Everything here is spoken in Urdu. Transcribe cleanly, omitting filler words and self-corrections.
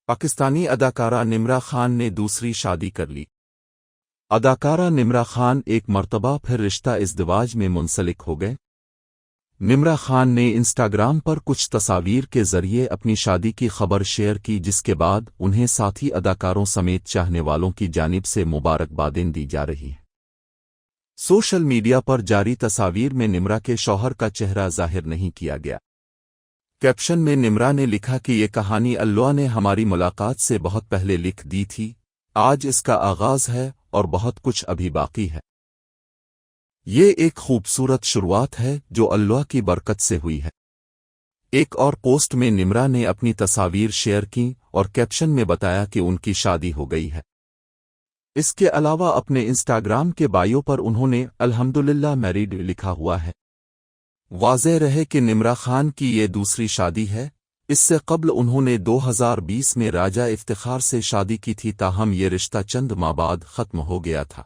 پاکستانی اداکارہ نمرا خان نے دوسری شادی کر لی۔ اداکارہ نمرا خان ایک مرتبہ پھر رشتہ ازدواج میں منسلک ہو گئے۔ نمرا خان نے انسٹاگرام پر کچھ تصاویر کے ذریعے اپنی شادی کی خبر شیئر کی، جس کے بعد انہیں ساتھی اداکاروں سمیت چاہنے والوں کی جانب سے مبارکبادیں دی جا رہی ہیں۔ سوشل میڈیا پر جاری تصاویر میں نمرا کے شوہر کا چہرہ ظاہر نہیں کیا گیا۔ کیپشن میں نمرا نے لکھا کہ یہ کہانی اللہ نے ہماری ملاقات سے بہت پہلے لکھ دی تھی، آج اس کا آغاز ہے اور بہت کچھ ابھی باقی ہے۔ یہ ایک خوبصورت شروعات ہے جو اللہ کی برکت سے ہوئی ہے۔ ایک اور پوسٹ میں نمرا نے اپنی تصاویر شیئر کیں اور کیپشن میں بتایا کہ ان کی شادی ہو گئی ہے۔ اس کے علاوہ اپنے انسٹاگرام کے بائیو پر انہوں نے الحمدللہ میریڈ لکھا ہوا ہے۔ واضح رہے کہ نمرا خان کی یہ دوسری شادی ہے۔ اس سے قبل انہوں نے 2020 میں راجہ افتخار سے شادی کی تھی، تاہم یہ رشتہ چند ماہ بعد ختم ہو گیا تھا۔